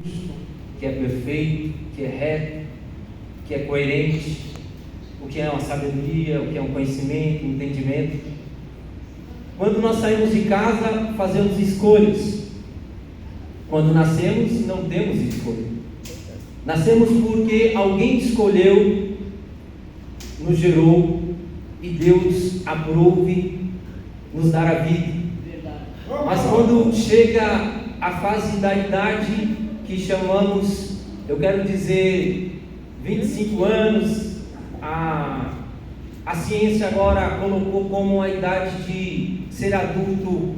que é perfeito, que é reto, que é coerente, o que é uma sabedoria, o que é um conhecimento, um entendimento. Quando nós saímos de casa, fazemos escolhas. Quando nascemos, não temos escolha. Nascemos porque alguém escolheu, nos gerou e Deus aprove nos dar a vida. Mas quando chega a fase da idade que chamamos, eu quero dizer, 25 anos, a ciência agora colocou como a idade de ser adulto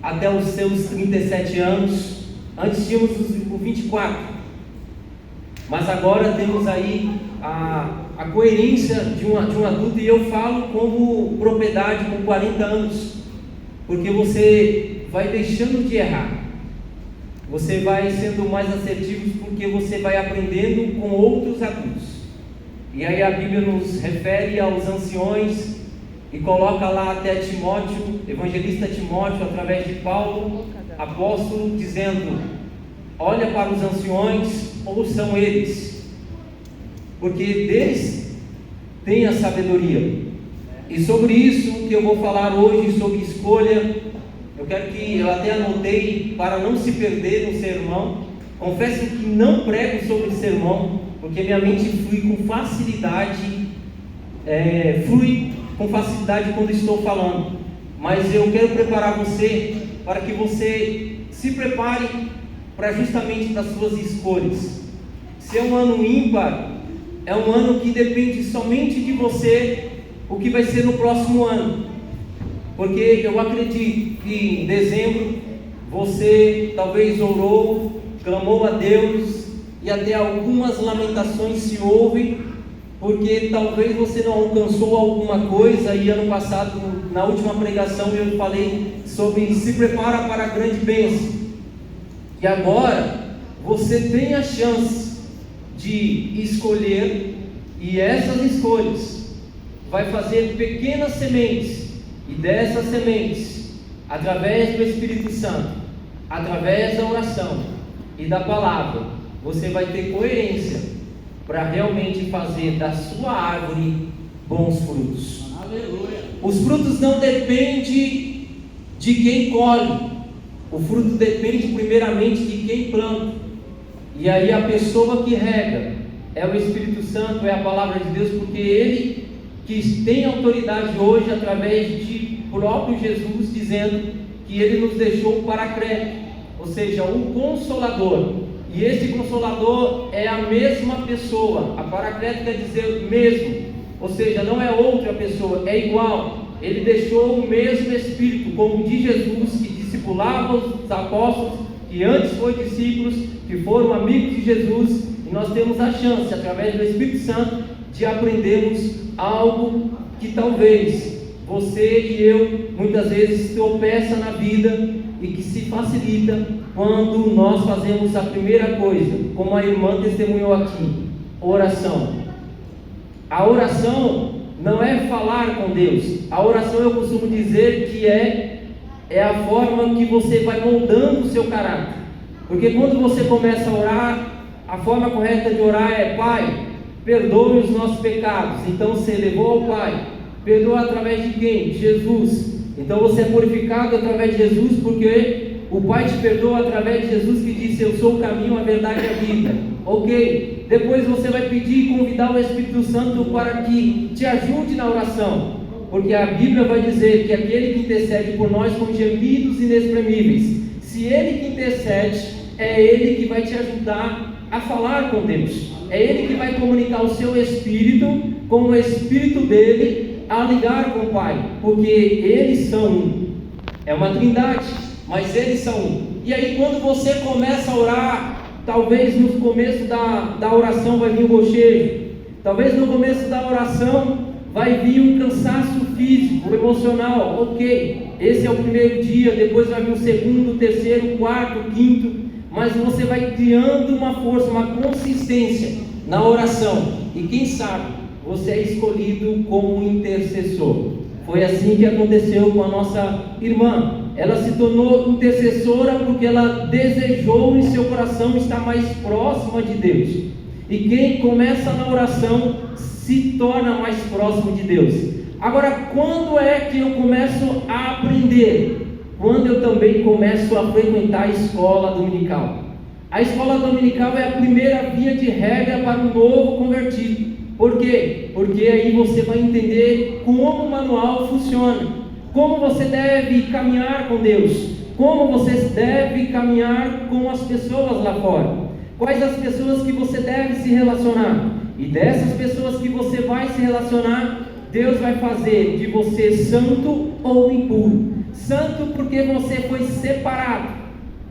até os seus 37 anos. Antes tínhamos os 24, mas agora temos aí a coerência de um adulto, e eu falo como propriedade com 40 anos, porque você vai deixando de errar, você vai sendo mais assertivo, porque você vai aprendendo com outros adultos. E aí a Bíblia nos refere aos anciões e coloca lá até Timóteo, evangelista Timóteo, através de Paulo, apóstolo, dizendo: olha para os anciões, ouçam eles, porque deles tem a sabedoria. E sobre isso que eu vou falar hoje, sobre escolha, eu até anotei para não se perder no sermão. Confesso que não prego sobre sermão, porque minha mente flui com facilidade quando estou falando. Mas eu quero preparar você para que você se prepare para justamente das suas escolhas. Se é um ano ímpar, é um ano que depende somente de você, o que vai ser no próximo ano. Porque eu acredito que em dezembro você talvez orou, clamou a Deus, e até algumas lamentações se ouvem, porque talvez você não alcançou alguma coisa. E ano passado, na última pregação, eu falei sobre se prepara para a grande bênção. E agora você tem a chance de escolher, e essas escolhas vai fazer pequenas sementes, e dessas sementes, através do Espírito Santo, através da oração e da palavra, você vai ter coerência para realmente fazer da sua árvore bons frutos. Aleluia. Os frutos não dependem de quem colhe, o fruto depende primeiramente de quem planta. E aí a pessoa que rega é o Espírito Santo, é a palavra de Deus, porque Ele que tem autoridade hoje, através de próprio Jesus, dizendo que Ele nos deixou o Paracleto, ou seja, o Consolador. E esse Consolador é a mesma pessoa. A Paracleto quer dizer mesmo, ou seja, não é outra pessoa, é igual. Ele deixou o mesmo Espírito, como de Jesus, que discipulava os apóstolos, que antes foi discípulos, que foram amigos de Jesus. E nós temos a chance, através do Espírito Santo, de aprendermos algo que talvez você e eu muitas vezes tropeça na vida, e que se facilita quando nós fazemos a primeira coisa, como a irmã testemunhou aqui: oração. A oração não é falar com Deus. A oração, eu costumo dizer que é a forma que você vai moldando o seu caráter. Porque quando você começa a orar, a forma correta de orar é: Pai, perdoe os nossos pecados. Então você levou ao Pai. Perdoa através de quem? Jesus. Então você é purificado através de Jesus, porque o Pai te perdoa através de Jesus, que disse: eu sou o caminho, a verdade e a vida. Ok? Depois você vai pedir e convidar o Espírito Santo para que te ajude na oração, porque a Bíblia vai dizer que aquele que intercede por nós com gemidos inexprimíveis, se Ele que intercede, é Ele que vai te ajudar a falar com Deus. É Ele que vai comunicar o seu espírito com o espírito dele, a ligar com o Pai, porque eles são um. É uma trindade, mas eles são um. E aí quando você começa a orar, talvez no começo da oração vai vir um bochejo, talvez no começo da oração vai vir um cansaço físico, emocional. Ok, esse é o primeiro dia, depois vai vir o segundo, terceiro, quarto, quinto, mas você vai criando uma força, uma consistência na oração, e quem sabe você é escolhido como intercessor. Foi assim que aconteceu com a nossa irmã. ela se tornou intercessora porque ela desejou em seu coração estar mais próxima de Deus. E quem começa na oração se torna mais próximo de Deus. Agora, quando é que eu começo a aprender? Quando eu também começo a frequentar a escola dominical. A escola dominical é a primeira via de regra para o novo convertido. Por quê? Porque aí você vai entender como o manual funciona, como você deve caminhar com Deus, como você deve caminhar com as pessoas lá fora, quais as pessoas que você deve se relacionar. E dessas pessoas que você vai se relacionar, Deus vai fazer de você santo ou impuro. Santo porque você foi separado,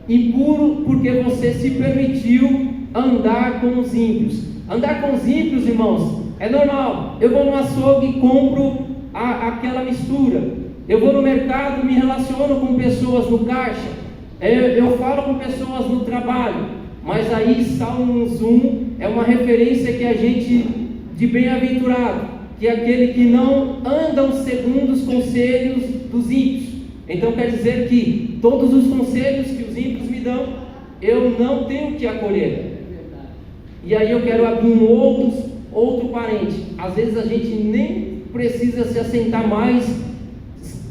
impuro porque você se permitiu andar com os ímpios. Andar com os ímpios, irmãos, é normal. Eu vou no açougue e compro aquela mistura. Eu vou no mercado, me relaciono com pessoas no caixa. Eu falo com pessoas no trabalho. Mas aí Salmos 1 é uma referência que a gente, de bem-aventurado, que é aquele que não andam segundo os conselhos dos ímpios. Então quer dizer que todos os conselhos que os ímpios me dão, eu não tenho que acolher. E aí eu quero abrir outro parente. Às vezes a gente nem precisa se assentar mais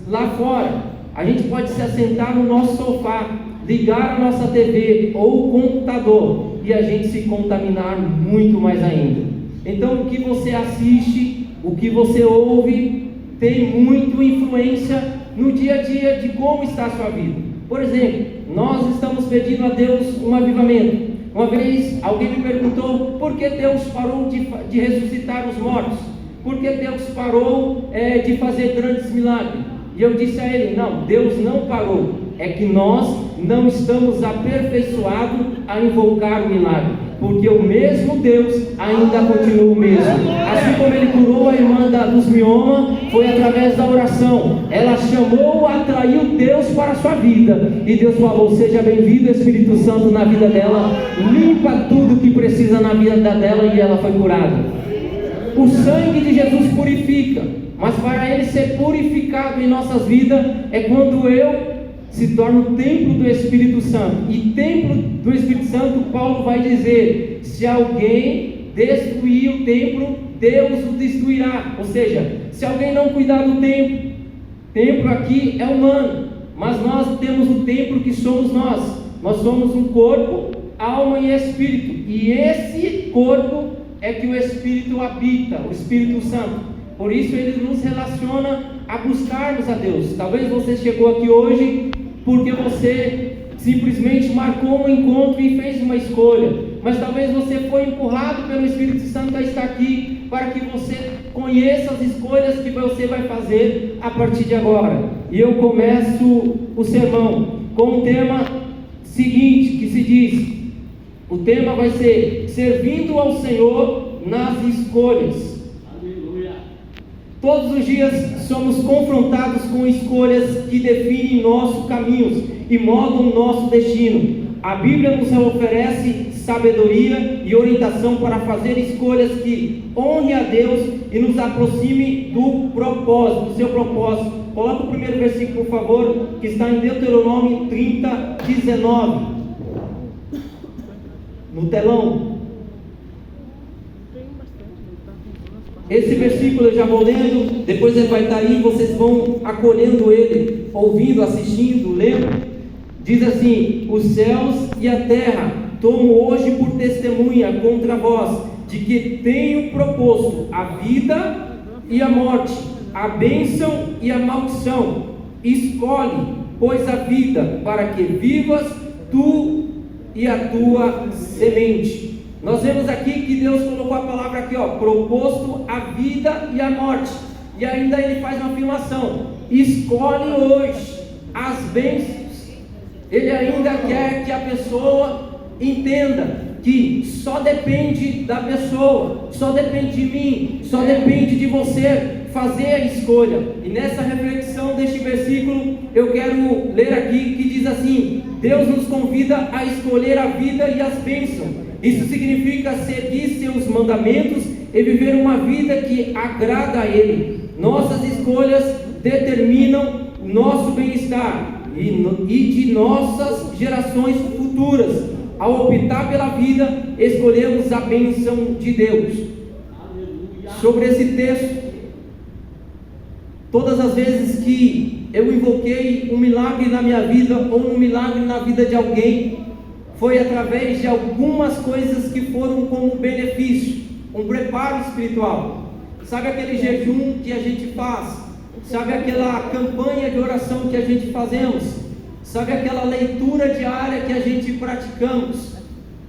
lá fora. A gente pode se assentar no nosso sofá, ligar a nossa TV ou o computador e a gente se contaminar muito mais ainda. Então o que você assiste, o que você ouve, tem muito influência no dia a dia de como está a sua vida. Por exemplo, nós estamos pedindo a Deus um avivamento. Uma vez alguém me perguntou por que Deus parou de ressuscitar os mortos, por que Deus parou de fazer grandes milagres. E eu disse a ele: não, Deus não parou, é que nós não estamos aperfeiçoados a invocar o milagre, porque o mesmo Deus ainda continua o mesmo. Assim como ele curou a irmã dos miomas, foi através da oração. Ela chamou, atraiu Deus para a sua vida, e Deus falou: seja bem-vindo Espírito Santo na vida dela, limpa tudo que precisa na vida dela, e ela foi curada. O sangue de Jesus purifica, mas para ele ser purificado em nossas vidas é quando eu se torna o templo do Espírito Santo. E templo do Espírito Santo, Paulo vai dizer: se alguém destruir o templo, Deus o destruirá. Ou seja, se alguém não cuidar do templo aqui é humano, mas nós temos o templo que somos nós. Nós somos um corpo, alma e espírito, e esse corpo é que o Espírito habita, o Espírito Santo. Por isso ele nos relaciona a buscarmos a Deus. Talvez você chegou aqui hoje porque você simplesmente marcou um encontro e fez uma escolha, mas talvez você foi empurrado pelo Espírito Santo a estar aqui para que você conheça as escolhas que você vai fazer a partir de agora. E eu começo o sermão com o tema seguinte, que se diz: o tema vai ser servindo ao Senhor nas escolhas. Todos os dias somos confrontados com escolhas que definem nossos caminhos e moldam nosso destino. A Bíblia nos oferece sabedoria e orientação para fazer escolhas que honrem a Deus e nos aproxime do propósito, do seu propósito. Coloca o primeiro versículo, por favor, que está em Deuteronômio 30:19. No telão. Esse versículo eu já vou lendo, depois ele vai estar aí, vocês vão acolhendo ele, ouvindo, assistindo, lendo. Diz assim: os céus e a terra tomo hoje por testemunha contra vós, de que tenho proposto a vida e a morte, a bênção e a maldição. Escolhe, pois, a vida, para que vivas tu e a tua semente. Nós vemos aqui que Deus colocou a palavra aqui, proposto a vida e a morte. E ainda ele faz uma afirmação: escolhe hoje as bênçãos. Ele ainda quer que a pessoa entenda que só depende da pessoa, só depende de mim, só depende de você fazer a escolha. E nessa reflexão deste versículo, eu quero ler aqui que diz assim: Deus nos convida a escolher a vida e as bênçãos. Isso significa seguir seus mandamentos e viver uma vida que agrada a Ele. Nossas escolhas determinam o nosso bem-estar. e de nossas gerações futuras. Ao optar pela vida, escolhemos a bênção de Deus. Sobre esse texto, todas as vezes que eu invoquei um milagre na minha vida ou um milagre na vida de alguém, foi através de algumas coisas que foram como benefício, um preparo espiritual. Sabe aquele jejum que a gente faz? Sabe aquela campanha de oração que a gente fazemos? Sabe aquela leitura diária que a gente praticamos?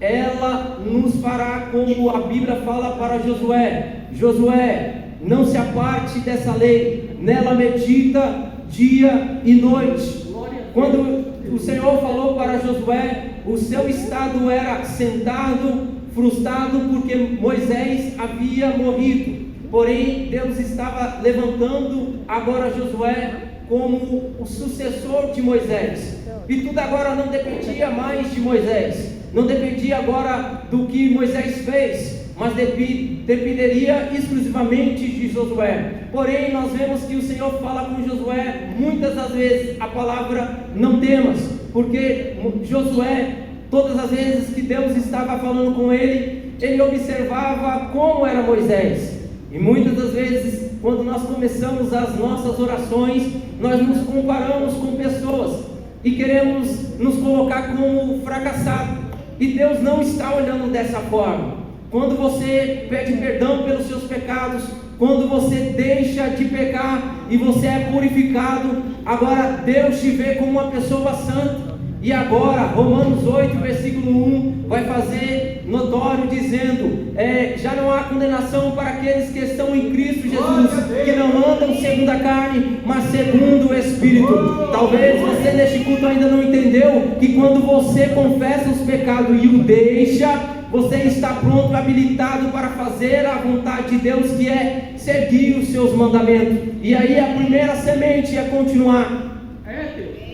Ela nos fará como a Bíblia fala para Josué: Josué, não se aparte dessa lei, nela medita dia e noite. Quando o Senhor falou para Josué, o seu estado era sentado, frustrado, porque Moisés havia morrido. Porém, Deus estava levantando agora Josué como o sucessor de Moisés. E tudo agora não dependia mais de Moisés, não dependia agora do que Moisés fez, mas dependeria exclusivamente de Josué. Porém, nós vemos que o Senhor fala com Josué muitas das vezes a palavra não temas, porque Josué, todas as vezes que Deus estava falando com ele, ele observava como era Moisés. E muitas das vezes, quando nós começamos as nossas orações, nós nos comparamos com pessoas e queremos nos colocar como fracassado. E Deus não está olhando dessa forma. Quando você pede perdão pelos seus pecados, quando você deixa de pecar e você é purificado, agora Deus te vê como uma pessoa santa. E agora, Romanos 8, versículo 1, vai fazer notório dizendo, já não há condenação para aqueles que estão em Cristo Jesus, que não andam segundo a carne, mas segundo o Espírito. Talvez você neste culto ainda não entendeu que quando você confessa os pecados e o deixa, você está pronto, habilitado para fazer a vontade de Deus, que é seguir os seus mandamentos. E aí a primeira semente é continuar.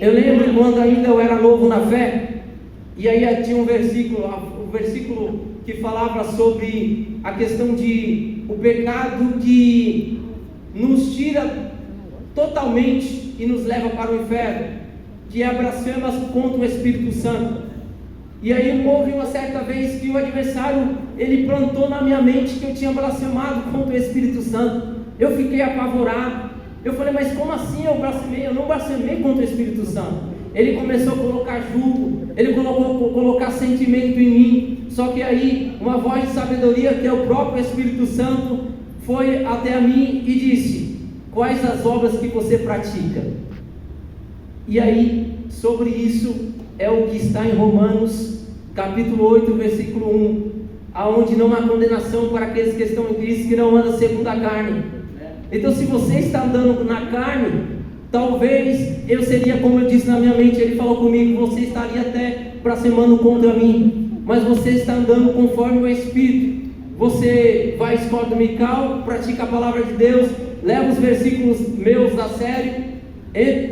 Eu lembro quando ainda eu era novo na fé, e aí tinha um versículo que falava sobre a questão de o pecado que nos tira totalmente e nos leva para o inferno, que é blasfemas contra o Espírito Santo. E aí houve uma certa vez que o adversário, ele plantou na minha mente que eu tinha blasfemado contra o Espírito Santo. Eu fiquei apavorado. Eu falei, mas como assim eu blasfemei? Eu não blasfemei contra o Espírito Santo. Ele começou a colocar julgo, ele colocar sentimento em mim. Só que aí uma voz de sabedoria, que é o próprio Espírito Santo, foi até a mim e disse: quais as obras que você pratica? E aí, sobre isso é o que está em Romanos capítulo 8, versículo 1, aonde não há condenação para aqueles que estão em Cristo, que não andam segundo a carne. Então, se você está andando na carne, talvez eu seria, como eu disse na minha mente, ele falou comigo, você estaria até blasfemando contra mim, mas você está andando conforme o Espírito. Você vai à escola dominical, pratica a palavra de Deus, leva os versículos meus a sério,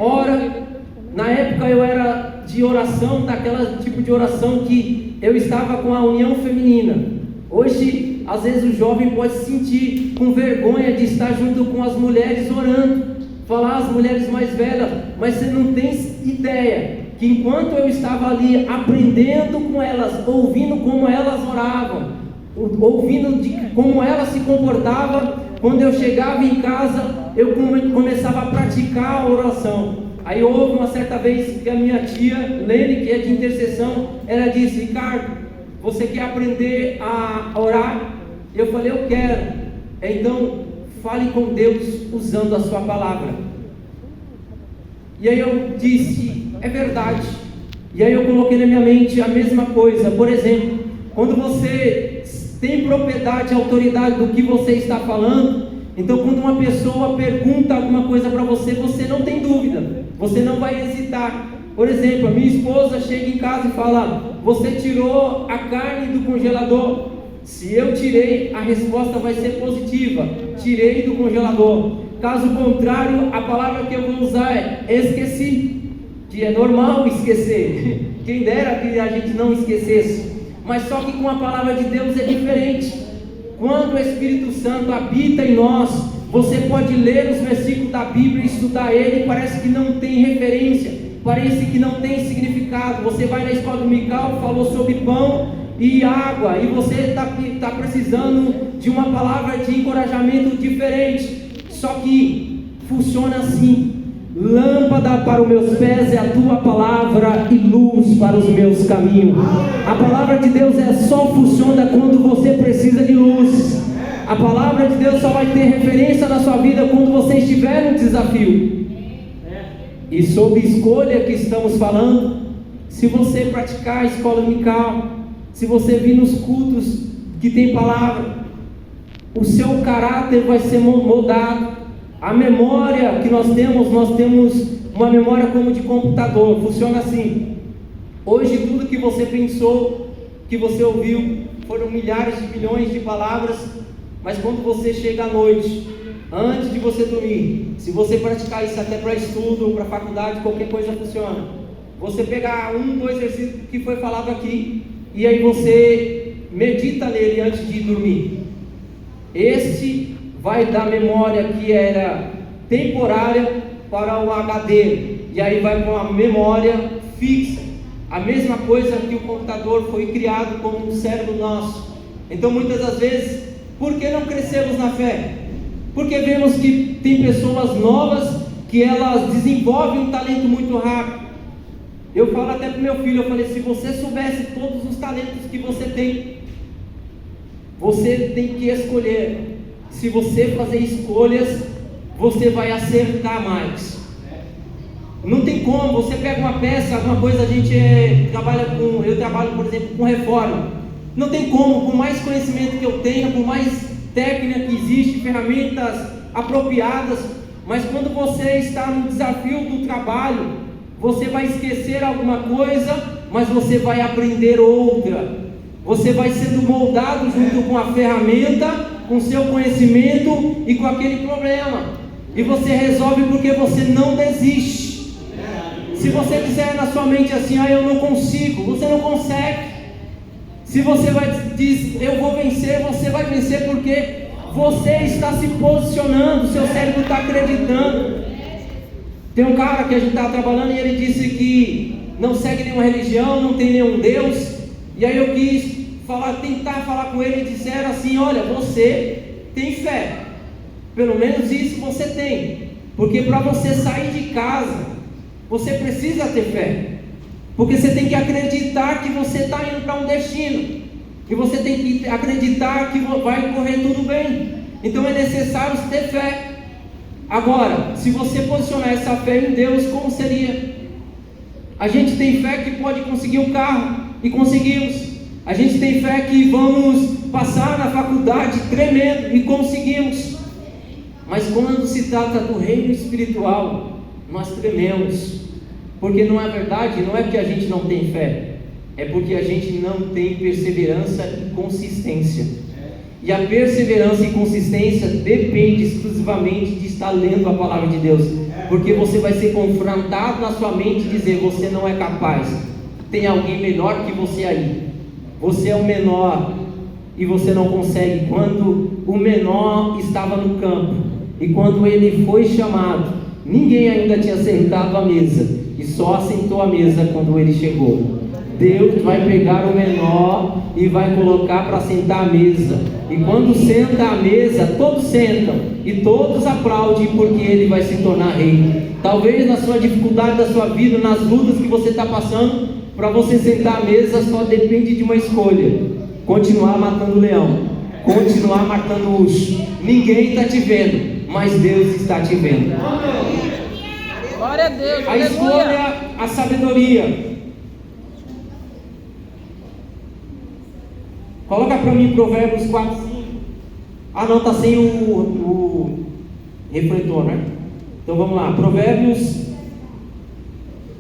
ora. Na época eu era de oração, daquela tipo de oração que eu estava com a união feminina. Hoje, às vezes o jovem pode se sentir com vergonha de estar junto com as mulheres orando, falar as mulheres mais velhas, mas você não tem ideia que enquanto eu estava ali aprendendo com elas, ouvindo como elas oravam, ouvindo como elas se comportavam, quando eu chegava em casa, eu começava a praticar a oração. Aí houve uma certa vez que a minha tia, Lene, que é de intercessão, ela disse: Ricardo, você quer aprender a orar? Eu falei: eu quero. Então, fale com Deus usando a sua palavra. E aí eu disse: é verdade. E aí eu coloquei na minha mente a mesma coisa. Por exemplo, quando você tem propriedade e autoridade do que você está falando, então quando uma pessoa pergunta alguma coisa para você, você não tem dúvida, você não vai hesitar. Por exemplo, a minha esposa chega em casa e fala: você tirou a carne do congelador? Se eu tirei, a resposta vai ser positiva: tirei do congelador. Caso contrário, a palavra que eu vou usar é esqueci, que é normal esquecer. Quem dera que a gente não esquecesse. Mas só que com a palavra de Deus é diferente. Quando o Espírito Santo habita em nós, você pode ler os versículos da Bíblia e estudar ele, e parece que não tem referência, parece que não tem significado. Você vai na escola dominical, falou sobre pão e água, e você está precisando de uma palavra de encorajamento diferente. Só que funciona assim: lâmpada para os meus pés é a tua palavra e luz para os meus caminhos. A palavra de Deus só funciona quando você precisa de luz. A palavra de Deus só vai ter referência na sua vida quando você estiver no desafio. E sobre escolha que estamos falando, se você praticar a escola dominical, se você vir nos cultos que tem palavra, o seu caráter vai ser moldado. A memória que nós temos uma memória como de computador, funciona assim. Hoje tudo que você pensou, que você ouviu, foram milhares de milhões de palavras, mas quando você chega à noite, antes de você dormir, se você praticar isso até para estudo ou para faculdade, qualquer coisa funciona. Você pegar 2 versículos que foi falado aqui, e aí você medita nele antes de dormir. Este vai dar memória que era temporária para o HD, e aí vai para uma memória fixa. A mesma coisa que o computador foi criado como um cérebro nosso. Então muitas das vezes, por que não crescemos na fé? Porque vemos que tem pessoas novas que elas desenvolvem um talento muito rápido. Eu falo até para o meu filho, eu falei, se você soubesse todos os talentos que você tem que escolher. Se você fazer escolhas, você vai acertar mais. Não tem como, você pega uma peça, alguma coisa, eu trabalho, por exemplo, com reforma. Não tem como, por mais conhecimento que eu tenha, por mais técnica que existe, ferramentas apropriadas, mas quando você está no desafio do trabalho, você vai esquecer alguma coisa, mas você vai aprender outra. Você vai sendo moldado junto com a ferramenta, com seu conhecimento e com aquele problema, e você resolve porque você não desiste. Se você disser na sua mente assim, eu não consigo, você não consegue. Se você diz, eu vou vencer, você vai vencer porque você está se posicionando, seu cérebro está acreditando. Tem um cara que a gente estava trabalhando e ele disse que não segue nenhuma religião, não tem nenhum Deus, e aí eu quis tentar falar com ele, e disseram assim, olha, você tem fé, pelo menos isso você tem, porque para você sair de casa, você precisa ter fé, porque você tem que acreditar que você está indo para um destino, e você tem que acreditar que vai correr tudo bem, então é necessário ter fé. Agora, se você posicionar essa fé em Deus, como seria? A gente tem fé que pode conseguir um carro, e conseguimos. A gente tem fé que vamos passar na faculdade tremendo, e conseguimos. Mas quando se trata do reino espiritual, nós trememos. Porque não é verdade, não é que a gente não tem fé, é porque a gente não tem perseverança e consistência. E a perseverança e consistência depende exclusivamente de estar lendo a palavra de Deus. Porque você vai ser confrontado na sua mente e dizer, você não é capaz, tem alguém melhor que você aí. Você é o menor e você não consegue. Quando o menor estava no campo e quando ele foi chamado, ninguém ainda tinha sentado à mesa, e só assentou à mesa quando ele chegou. Deus vai pegar o menor e vai colocar para sentar à mesa, e quando senta à mesa, todos sentam e todos aplaudem, porque ele vai se tornar rei. Talvez na sua dificuldade da sua vida, nas lutas que você está passando, para você sentar à mesa só depende de uma escolha: continuar matando leão, continuar matando urso. Ninguém está te vendo, mas Deus está te vendo. Glória a Deus. A escolha, a sabedoria. Coloca para mim Provérbios 4:5. Não, está sem o refletor, né? Então vamos lá. Provérbios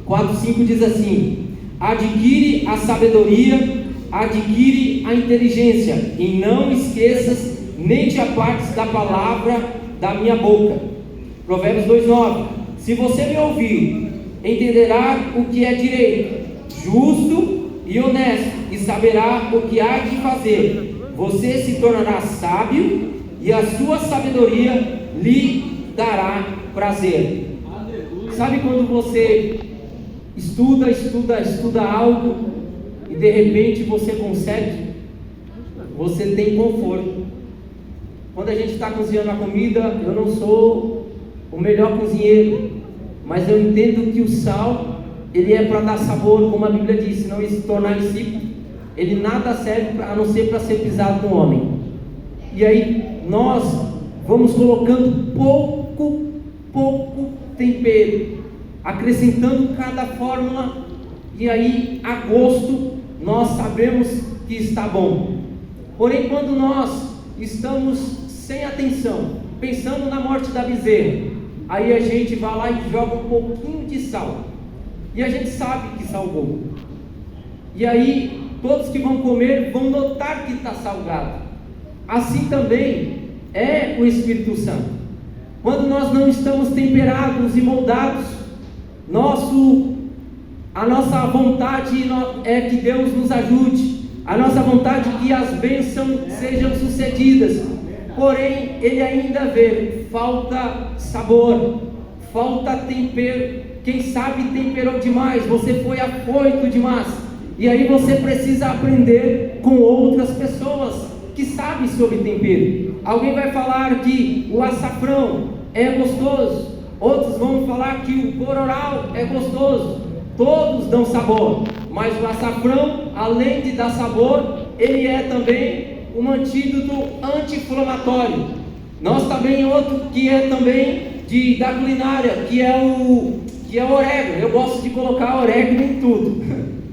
4:5 diz assim: adquire a sabedoria, adquire a inteligência, e não esqueças, nem te apartes da palavra da minha boca. Provérbios 2:9: se você me ouvir, entenderá o que é direito, justo e honesto, e saberá o que há de fazer. Você se tornará sábio, e a sua sabedoria lhe dará prazer. Sabe quando você estuda algo e de repente você consegue, você tem conforto. Quando a gente está cozinhando a comida, eu não sou o melhor cozinheiro, mas eu entendo que o sal, ele é para dar sabor, como a Bíblia diz, senão ele se tornar insípido. Ele nada serve a não ser para ser pisado no homem. E aí nós vamos colocando pouco tempero, acrescentando cada fórmula, e aí a gosto nós sabemos que está bom. Porém, quando nós estamos sem atenção, pensando na morte da bezerra, aí a gente vai lá e joga um pouquinho de sal, e a gente sabe que salgou, e aí todos que vão comer vão notar que está salgado. Assim também é o Espírito Santo. Quando nós não estamos temperados e moldados, a nossa vontade é que Deus nos ajude, a nossa vontade é que as bênçãos sejam sucedidas, porém Ele ainda vê, falta sabor, falta tempero. Quem sabe temperou demais, você foi afoito demais, e aí você precisa aprender com outras pessoas que sabem sobre tempero. Alguém vai falar que o açafrão é gostoso, outros vão falar que o cororal é gostoso. Todos dão sabor, mas o açafrão, além de dar sabor, ele é também um antídoto anti-inflamatório. Nós também outro que é também da culinária, que é o orégano. Eu gosto de colocar orégano em tudo.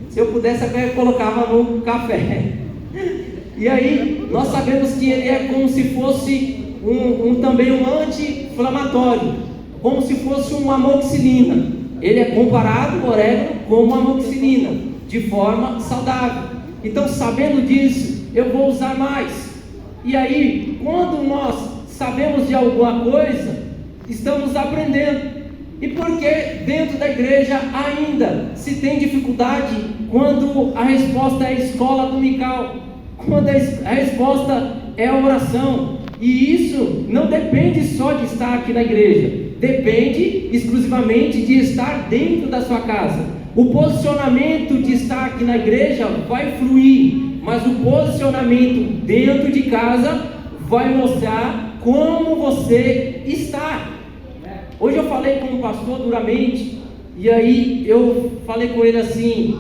Se eu pudesse até colocava no café. E aí nós sabemos que ele é como se fosse também um anti-inflamatório, como se fosse uma amoxicilina. Ele é comparado, o orégano, com uma amoxicilina, de forma saudável. Então, sabendo disso, eu vou usar mais. E aí, quando nós sabemos de alguma coisa, estamos aprendendo. E por que dentro da igreja ainda se tem dificuldade quando a resposta é a escola dominical, quando a resposta é a oração? E isso não depende só de estar aqui na igreja, depende exclusivamente de estar dentro da sua casa. O posicionamento de estar aqui na igreja vai fluir, mas o posicionamento dentro de casa vai mostrar como você está. Hoje eu falei com o pastor duramente, e aí eu falei com ele assim: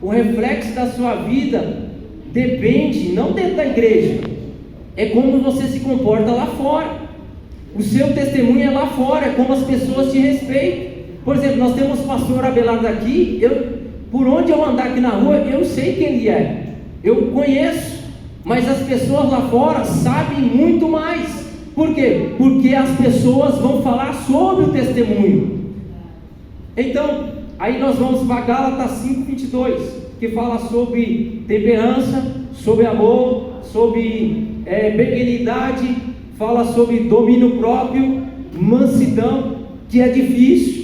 o reflexo da sua vida depende, não dentro da igreja, é como você se comporta lá fora. O seu testemunho é lá fora, é como as pessoas te respeitam. Por exemplo, nós temos o pastor Abelardo aqui, por onde eu andar aqui na rua, eu sei quem ele é, eu conheço, mas as pessoas lá fora sabem muito mais. Por quê? Porque as pessoas vão falar sobre o testemunho. Então, aí nós vamos para Gálatas 5:22, que fala sobre temperança, sobre amor, sobre benignidade, fala sobre domínio próprio, mansidão, que é difícil.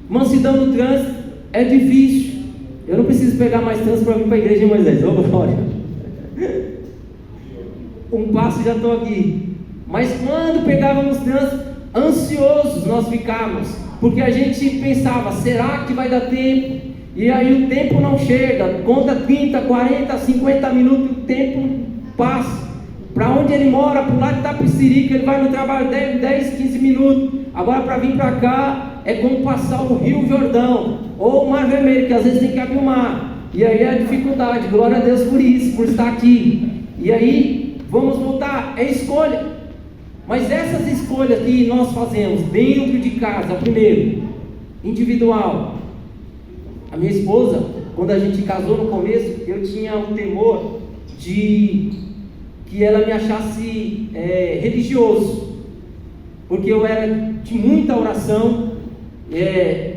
Mansidão no trânsito é difícil. Eu não preciso pegar mais trânsito para vir para a igreja de Moisés. Ô glória! Um passo já estou aqui. Mas quando pegávamos trânsito, ansiosos nós ficávamos, porque a gente pensava: será que vai dar tempo? E aí o tempo não chega, conta 30, 40, 50 minutos, o tempo passa. Para onde ele mora, para o lado de Itapecerica, ele vai no trabalho 10, 15 minutos. Agora para vir para cá, é como passar o Rio Jordão, ou o Mar Vermelho, que às vezes tem que abrir o mar. E aí é a dificuldade, glória a Deus por isso, por estar aqui. E aí, vamos voltar, é escolha. Mas essas escolhas que nós fazemos dentro de casa, primeiro, individual. A minha esposa, quando a gente casou no começo, eu tinha um temor de que ela me achasse religioso, porque eu era de muita oração.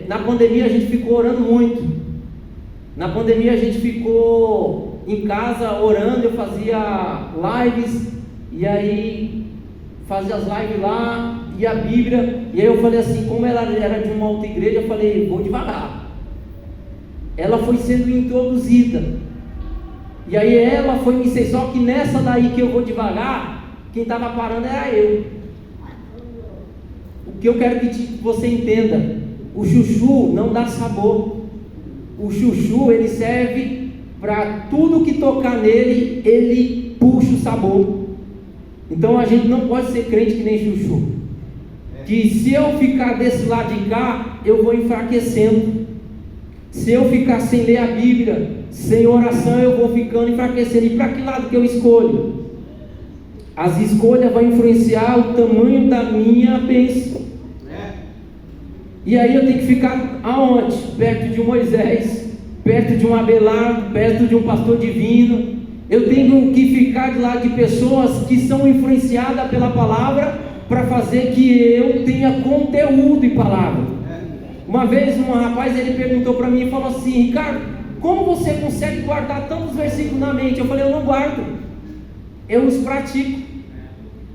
Na pandemia a gente ficou orando muito. Na pandemia a gente ficou em casa orando, eu fazia lives, e aí fazia as lives lá, e a Bíblia, e aí eu falei assim, como ela era de uma outra igreja, eu falei, vou devagar. Ela foi sendo introduzida, e aí ela foi me ensinar, só que nessa daí que eu vou devagar, quem estava parando era eu. O que eu quero que você entenda, o chuchu não dá sabor, o chuchu, ele serve para tudo que tocar nele, ele puxa o sabor. Então a gente não pode ser crente que nem chuchu, que se eu ficar desse lado de cá, eu vou enfraquecendo. Se eu ficar sem ler a Bíblia, sem oração, eu vou ficando enfraquecendo. E para que lado que eu escolho? As escolhas vão influenciar o tamanho da minha bênção. E aí eu tenho que ficar aonde? Perto de um Moisés, perto de um Abelardo, perto de um pastor divino. Eu tenho que ficar de lado de pessoas que são influenciadas pela palavra, para fazer que eu tenha conteúdo em palavra. Uma vez um rapaz, ele perguntou para mim e falou assim: Ricardo, como você consegue guardar tantos versículos na mente? Eu falei: eu não guardo, eu os pratico.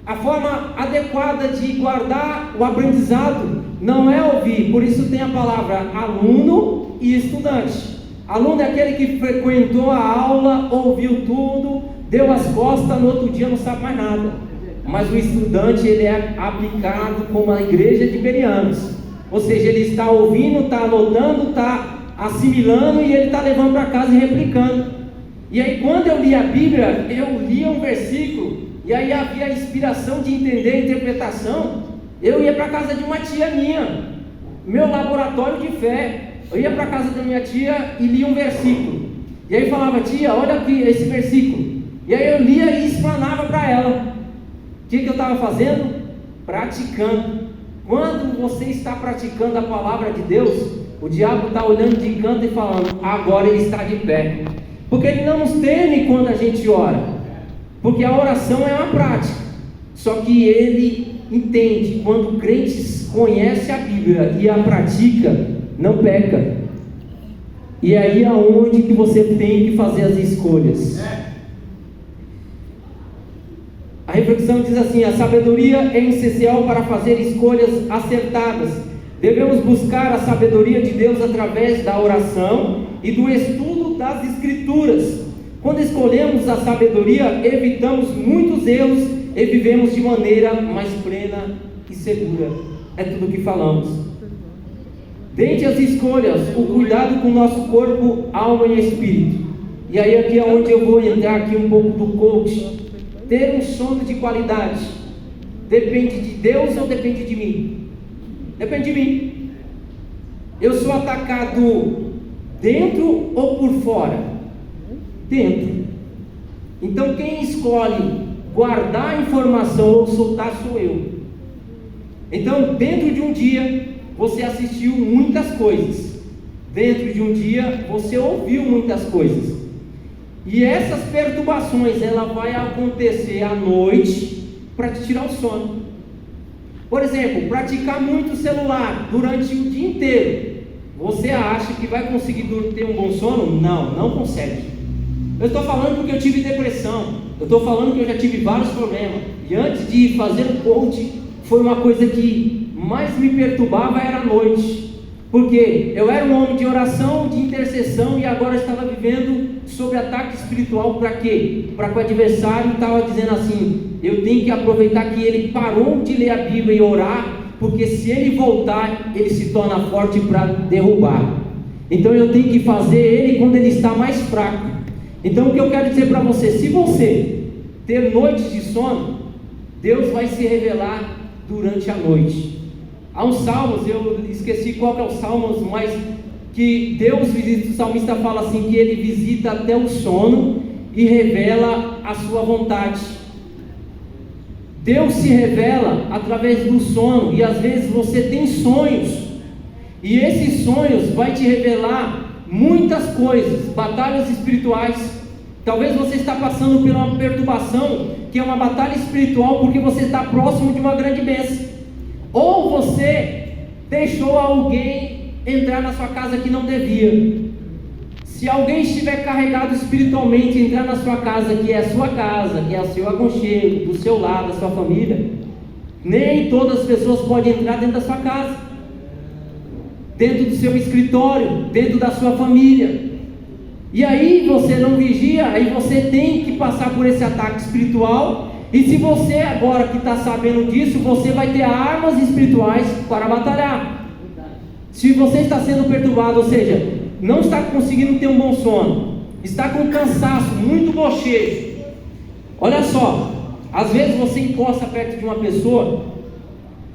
A forma adequada de guardar o aprendizado não é ouvir, por isso tem a palavra aluno e estudante. Aluno é aquele que frequentou a aula, ouviu tudo, deu as costas, no outro dia não sabe mais nada. Mas o estudante, ele é aplicado como a igreja de Bereanos. Ou seja, ele está ouvindo, está anotando, está assimilando e ele está levando para casa e replicando. E aí quando eu li a Bíblia, eu lia um versículo, e aí havia a inspiração de entender a interpretação. Eu ia para a casa de uma tia minha, meu laboratório de fé. Eu ia para a casa da minha tia e lia um versículo. E aí falava: tia, olha aqui esse versículo. E aí eu lia e explanava para ela. O que eu estava fazendo? Praticando. Quando você está praticando a palavra de Deus, o diabo está olhando de canto e falando: agora ele está de pé. Porque ele não nos teme quando a gente ora, porque a oração é uma prática. Só que ele entende, quando o crente conhece a Bíblia e a pratica, não peca. E aí é onde que você tem que fazer as escolhas. A reflexão diz assim: a sabedoria é essencial para fazer escolhas acertadas. Devemos buscar a sabedoria de Deus através da oração e do estudo das Escrituras. Quando escolhemos a sabedoria, evitamos muitos erros e vivemos de maneira mais plena e segura. É tudo o que falamos. Dentre as escolhas, o cuidado com o nosso corpo, alma e espírito. E aí aqui é onde eu vou entrar aqui um pouco do coach. Ter um sono de qualidade depende de Deus ou depende de mim? Depende de mim. Eu sou atacado dentro ou por fora? Dentro. Então quem escolhe guardar a informação ou soltar sou eu. Então dentro de um dia você assistiu muitas coisas, dentro de um dia você ouviu muitas coisas. E essas perturbações, ela vai acontecer à noite para te tirar o sono. Por exemplo, praticar muito celular durante o dia inteiro. Você acha que vai conseguir ter um bom sono? Não, não consegue. Eu estou falando porque eu tive depressão. Eu estou falando que eu já tive vários problemas. E antes de fazer o coach, foi uma coisa que mais me perturbava, era a noite. Porque eu era um homem de oração, de intercessão, e agora estava vivendo sobre ataque espiritual. Para quê? Para que o adversário estava dizendo assim: eu tenho que aproveitar que ele parou de ler a Bíblia e orar, porque se ele voltar, ele se torna forte para derrubar. Então eu tenho que fazer ele quando ele está mais fraco. Então o que eu quero dizer para você: se você ter noites de sono, Deus vai se revelar durante a noite. Há uns salmos, eu esqueci qual que é o salmos, mas que Deus visita, o salmista fala assim, que ele visita até o sono e revela a sua vontade. Deus se revela através do sono, e às vezes você tem sonhos, e esses sonhos vai te revelar muitas coisas, batalhas espirituais. Talvez você está passando por uma perturbação, que é uma batalha espiritual, porque você está próximo de uma grande bênção. Ou você deixou alguém entrar na sua casa que não devia. Se alguém estiver carregado espiritualmente, entrar na sua casa, que é a sua casa, que é o seu aconchego, do seu lado, da sua família, nem todas as pessoas podem entrar dentro da sua casa, dentro do seu escritório, dentro da sua família. E aí você não vigia, aí você tem que passar por esse ataque espiritual. E se você agora que está sabendo disso, você vai ter armas espirituais para batalhar. Se você está sendo perturbado, ou seja, não está conseguindo ter um bom sono, está com cansaço, muito bochecho. Olha só, às vezes você encosta perto de uma pessoa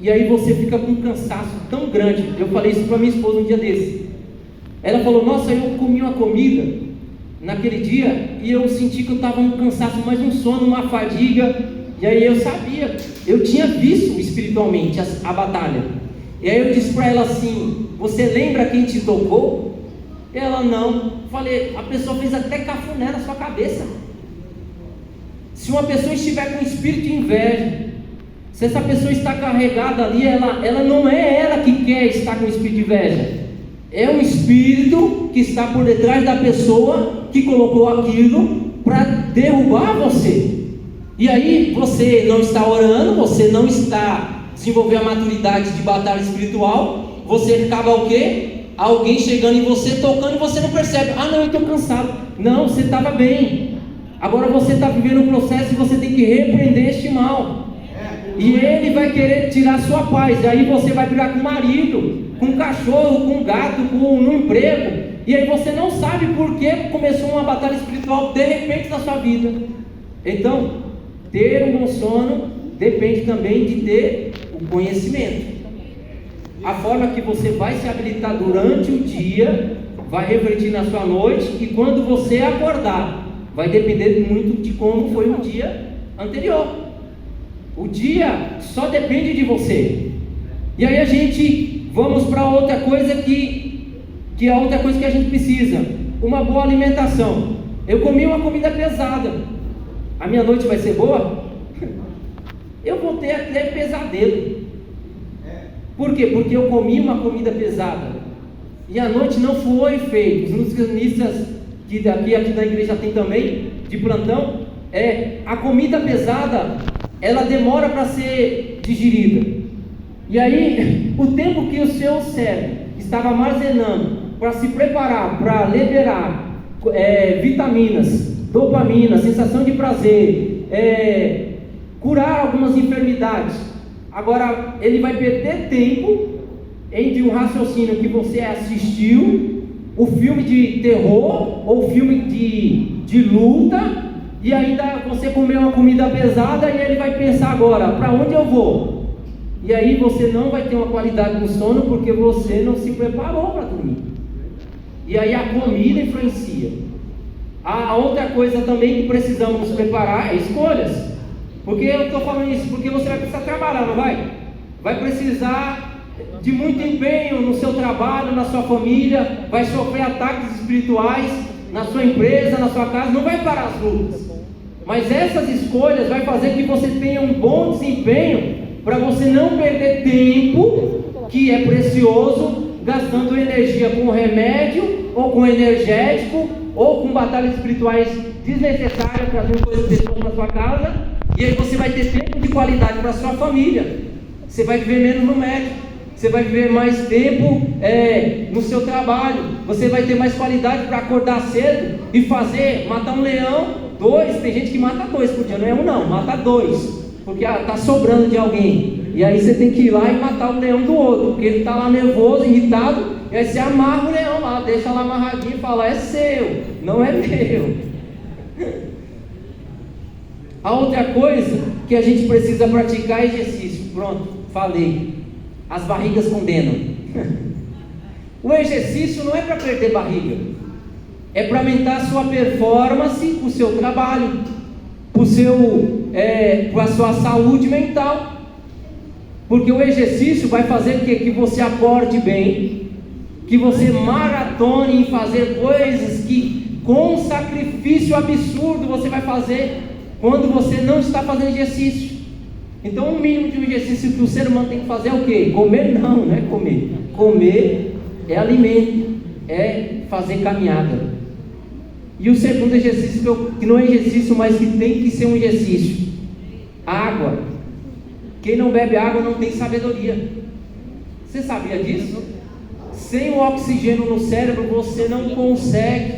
e aí você fica com um cansaço tão grande. Eu falei isso para minha esposa um dia desse. Ela falou: nossa, eu comi uma comida naquele dia e eu senti que eu estava um cansaço, mais um sono, uma fadiga. E aí eu sabia, eu tinha visto espiritualmente a batalha. E aí eu disse para ela assim: você lembra quem te tocou? Ela: não. Falei: a pessoa fez até cafuné na sua cabeça. Se uma pessoa estiver com espírito de inveja, se essa pessoa está carregada ali, ela não é ela que quer estar com espírito de inveja, é um espírito que está por detrás da pessoa que colocou aquilo para derrubar você. E aí você não está orando, você não está desenvolvendo a maturidade de batalha espiritual, você acaba o quê? Alguém chegando em você, tocando, e você não percebe. Ah, não, eu estou cansado. Não, você estava bem. Agora você está vivendo um processo e você tem que repreender este mal. E ele vai querer tirar sua paz. E aí você vai brigar com o marido, com o cachorro, com o gato, no emprego. E aí você não sabe por que começou uma batalha espiritual de repente na sua vida. Então, ter um bom sono depende também de ter o conhecimento. A forma que você vai se habilitar durante o dia vai refletir na sua noite, e quando você acordar vai depender muito de como foi o dia anterior. O dia só depende de você. E aí a gente vamos para outra coisa que é a outra coisa que a gente precisa: uma boa alimentação. Eu comi uma comida pesada, a minha noite vai ser boa? Eu vou ter até pesadelo. Por quê? Porque eu comi uma comida pesada e a noite não foi feita. Os nutricionistas que aqui da igreja tem também, de plantão, a comida pesada, ela demora para ser digerida. E aí, o tempo que o seu cérebro estava armazenando para se preparar, para liberar vitaminas, dopamina, sensação de prazer, curar algumas enfermidades, agora ele vai perder tempo entre um raciocínio que você assistiu, o filme de terror ou filme de luta, e ainda você comeu uma comida pesada, e ele vai pensar agora: para onde eu vou? E aí você não vai ter uma qualidade no sono, porque você não se preparou para dormir. E aí a comida influencia. A outra coisa também que precisamos nos preparar é escolhas. Porque eu estou falando isso? Porque você vai precisar trabalhar, não vai? Vai precisar de muito empenho no seu trabalho, na sua família, vai sofrer ataques espirituais na sua empresa, na sua casa, não vai parar as lutas. Mas essas escolhas vai fazer que você tenha um bom desempenho, para você não perder tempo, que é precioso, gastando energia com remédio, ou com energético, ou com batalhas espirituais desnecessárias, trazendo coisas pessoas para sua casa. E aí você vai ter tempo de qualidade para sua família. Você vai viver menos no médico, você vai viver mais tempo no seu trabalho, você vai ter mais qualidade para acordar cedo e matar um leão, 2, tem gente que mata 2 por dia, não é um não, mata 2, porque está sobrando de alguém, e aí você tem que ir lá e matar o leão do outro, porque ele está lá nervoso, irritado, e aí você amarra o leão lá, deixa lá amarradinho e fala: é seu, não é meu. A outra coisa que a gente precisa praticar é exercício. Pronto, falei. As barrigas condenam. O exercício não é para perder barriga, é para aumentar a sua performance, o seu trabalho, para a sua saúde mental. Porque o exercício vai fazer que você acorde bem, que você maratone em fazer coisas que com um sacrifício absurdo você vai fazer quando você não está fazendo exercício. Então o mínimo de um exercício que o ser humano tem que fazer é o quê? Comer não é comer. Comer é alimento, é fazer caminhada. E o segundo exercício, que não é exercício, mas que tem que ser um exercício: água. Quem não bebe água não tem sabedoria. Você sabia disso? Sem o oxigênio no cérebro, você não consegue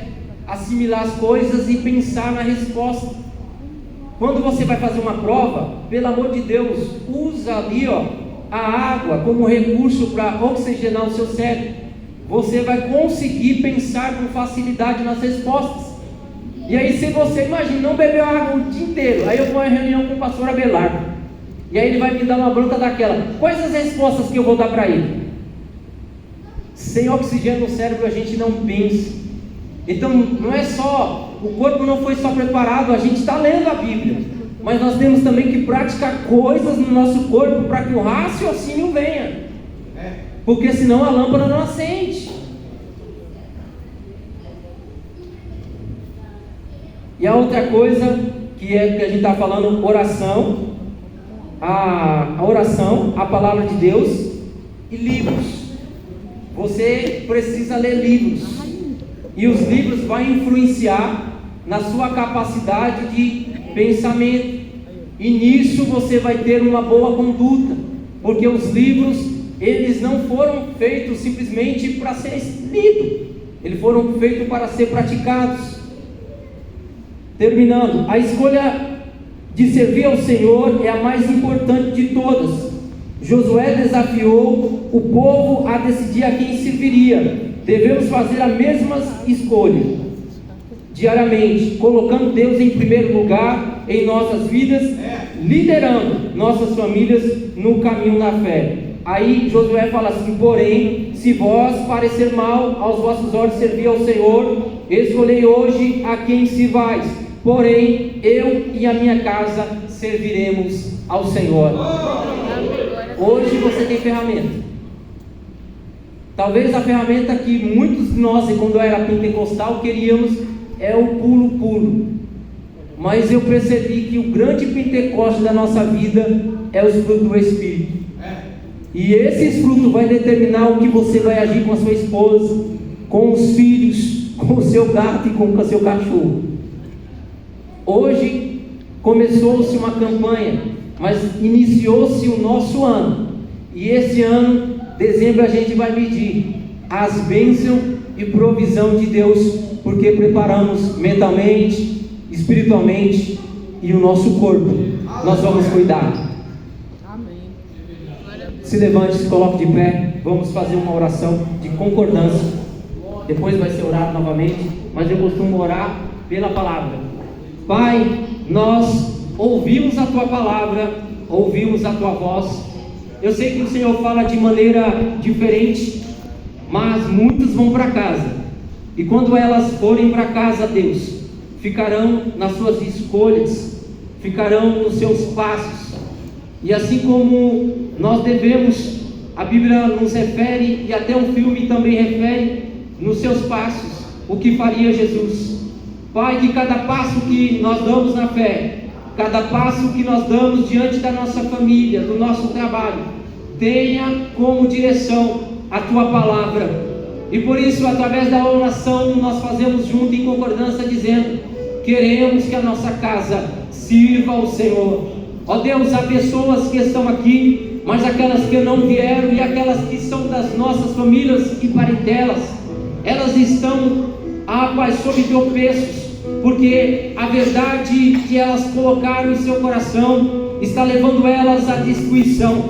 assimilar as coisas e pensar na resposta. Quando você vai fazer uma prova, pelo amor de Deus, usa ali a água como recurso para oxigenar o seu cérebro. você vai conseguir pensar com facilidade nas respostas. E aí, se você, imagina, não bebeu água o dia inteiro, aí eu vou em reunião com o pastor Abelardo, e aí ele vai me dar uma bronca daquela, quais as respostas que eu vou dar para ele? Sem oxigênio no cérebro a gente não pensa. Então não é só, o corpo não foi só preparado, a gente está lendo a Bíblia, mas nós temos também que praticar coisas no nosso corpo para que o raciocínio venha, porque senão a lâmpada não acende. E a outra coisa que a gente está falando, oração, a oração, a palavra de Deus e livros. Você precisa ler livros, e os livros vão influenciar na sua capacidade de pensamento, e nisso você vai ter uma boa conduta, porque os livros, eles não foram feitos simplesmente para ser lidos, eles foram feitos para ser praticados. Terminando, a escolha de servir ao Senhor é a mais importante de todas. Josué desafiou o povo a decidir a quem serviria. Devemos fazer a mesma escolha diariamente, colocando Deus em primeiro lugar em nossas vidas, liderando nossas famílias no caminho da fé. Aí Josué fala assim: porém, se vós parecer mal aos vossos olhos servir ao Senhor, escolhei hoje a quem sirvais, porém eu e a minha casa serviremos ao Senhor. Hoje você tem ferramenta. Talvez a ferramenta que muitos de nós, quando era pentecostal, queríamos é o pulo. Mas eu percebi que o grande Pentecoste da nossa vida é os frutos do Espírito. E esses frutos vai determinar o que você vai agir com a sua esposa, com os filhos, com o seu gato e com o seu cachorro. Hoje começou-se uma campanha, mas iniciou-se o nosso ano. E esse ano, dezembro, a gente vai medir as bênçãos e provisão de Deus, porque preparamos mentalmente, espiritualmente e o nosso corpo. Nós vamos cuidar. Se levante, se coloque de pé. Vamos fazer uma oração de concordância. Depois vai ser orado novamente, mas eu costumo orar pela palavra. Pai, nós ouvimos a Tua palavra, ouvimos a Tua voz. Eu sei que o Senhor fala de maneira diferente, mas muitos vão para casa. E quando elas forem para casa, Deus, ficarão nas suas escolhas, ficarão nos seus passos. E assim como nós devemos, a Bíblia nos refere, e até um filme também refere, nos seus passos, o que faria Jesus. Pai, que cada passo que nós damos na fé, cada passo que nós damos diante da nossa família, do nosso trabalho, tenha como direção a Tua palavra. E por isso, através da oração, nós fazemos junto em concordância, dizendo: queremos que a nossa casa sirva ao Senhor. Ó Deus, há pessoas que estão aqui, mas aquelas que não vieram e aquelas que são das nossas famílias e parentelas, elas estão, Pai, sob tropeços, porque a verdade que elas colocaram em seu coração está levando elas à destruição.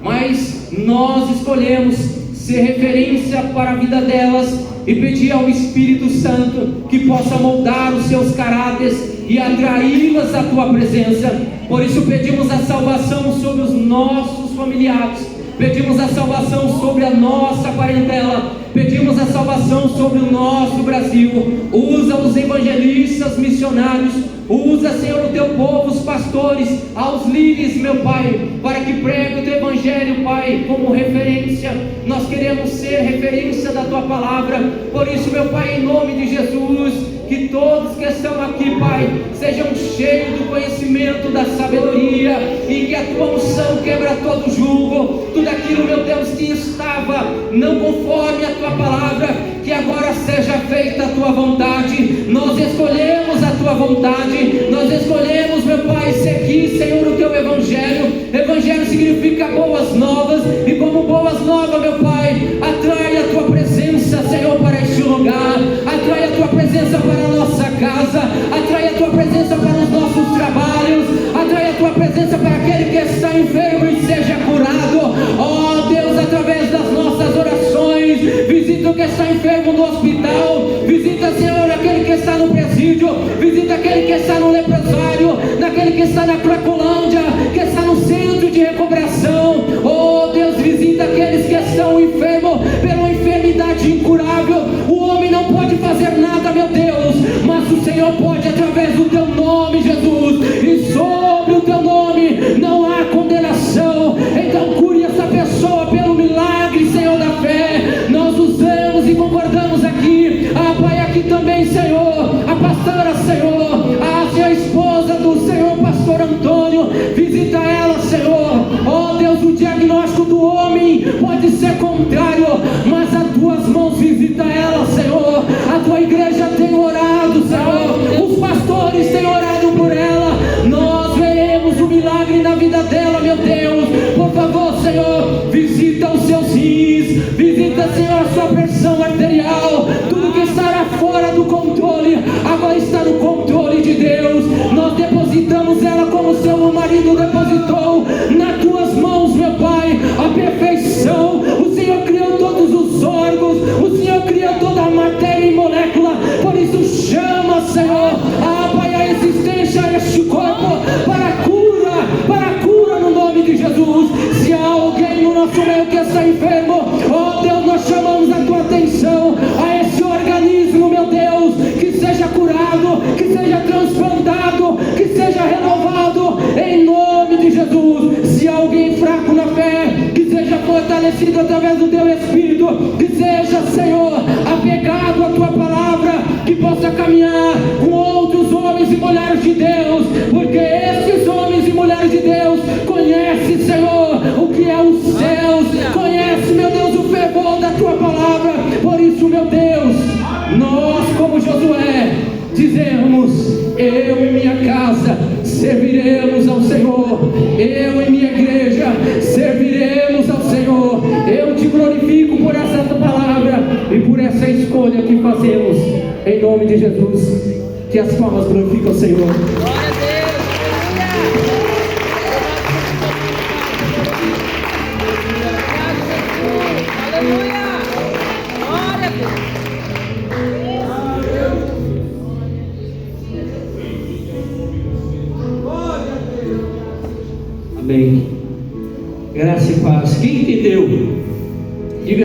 Mas nós escolhemos ser referência para a vida delas e pedir ao Espírito Santo que possa moldar os seus caráteres e atraí-las à Tua presença. Por isso pedimos a salvação sobre os nossos familiares, pedimos a salvação sobre a nossa parentela, pedimos a salvação sobre o nosso Brasil. Usa os evangelistas, missionários, usa, Senhor, o Teu povo, os pastores, aos líderes, meu Pai, para que pregue o Teu evangelho, Pai, como referência. Nós queremos ser referência da Tua palavra. Por isso, meu Pai, em nome de Jesus, que todos que estão aqui, Pai, sejam cheios do conhecimento, da sabedoria, e que a Tua unção quebra todo jugo, tudo aquilo, meu Deus, que estava não conforme a Tua palavra, que agora seja feita a Tua vontade. Nós escolhemos a Tua vontade, nós escolhemos, meu Pai, seguir, Senhor, o Teu evangelho. Evangelho significa boas novas, e como boas novas, meu Pai, atrai a Tua presença, Senhor, para este lugar, atrai a Tua presença para a nossa casa, atrai a Tua presença para os nossos trabalhos, atrai a Tua presença para aquele que está enfermo e seja curado. Ó Deus, através das nossas orações, visita o que que está na Cracolândia, que está no centro de recuperação. Oh Deus, visita aqueles que estão enfermos pela enfermidade incurável. O homem não pode fazer nada, meu Deus, mas o Senhor pode através do teu nome, Jesus, e sobre o teu nome não há condenação. Então cure essa pessoa pelo milagre, Senhor da fé. Nós usamos e concordamos aqui, Pai, aqui também, Senhor, a pastora, Senhor, a esposa do Senhor, pastor Antônio, visita ela, Senhor. Oh Deus, o diagnóstico do homem pode ser contrário, mas as tuas mãos visita ela, Senhor. A tua igreja tem orado, Senhor, os pastores têm orado por ela. Nós veremos o milagre na vida dela, meu Deus. Por favor, Senhor, visita os seus rins, visita, Senhor, a sua pressão arterial. Tudo que estará fora do controle agora está no controle de Deus. Nós depositamos ela como seu marido depositou nas tuas mãos, meu Pai, a perfeição. O Senhor criou todos os órgãos, o Senhor criou toda a matéria e molécula. Por isso chama, Senhor, Pai, a existência a este corpo para a cura no nome de Jesus. Se há alguém no nosso meio que está enfermo, oh Deus, nós chamamos a tua atenção a esse organismo, meu Deus, que seja curado, que seja transplantado, que seja renovado em nome de Jesus. Se há alguém fraco na fé, que seja fortalecido através do teu Espírito, que seja, Senhor, apegado à tua palavra, que possa caminhar com outros homens e mulheres de Deus, porque esses homens e mulheres de Deus conhecem, Senhor, o que é os céus, conhecem, meu Deus, o fervor da tua palavra. Por isso, meu Deus, nós como Josué dizemos: eu e minha casa serviremos ao Senhor, eu e minha igreja serviremos ao Senhor. Eu te glorifico por essa palavra e por essa escolha que fazemos, em nome de Jesus. Que as palmas glorificam o Senhor. Glória a Deus. Aleluia. Glória a Deus. Amém. Graça e paz. Quem entendeu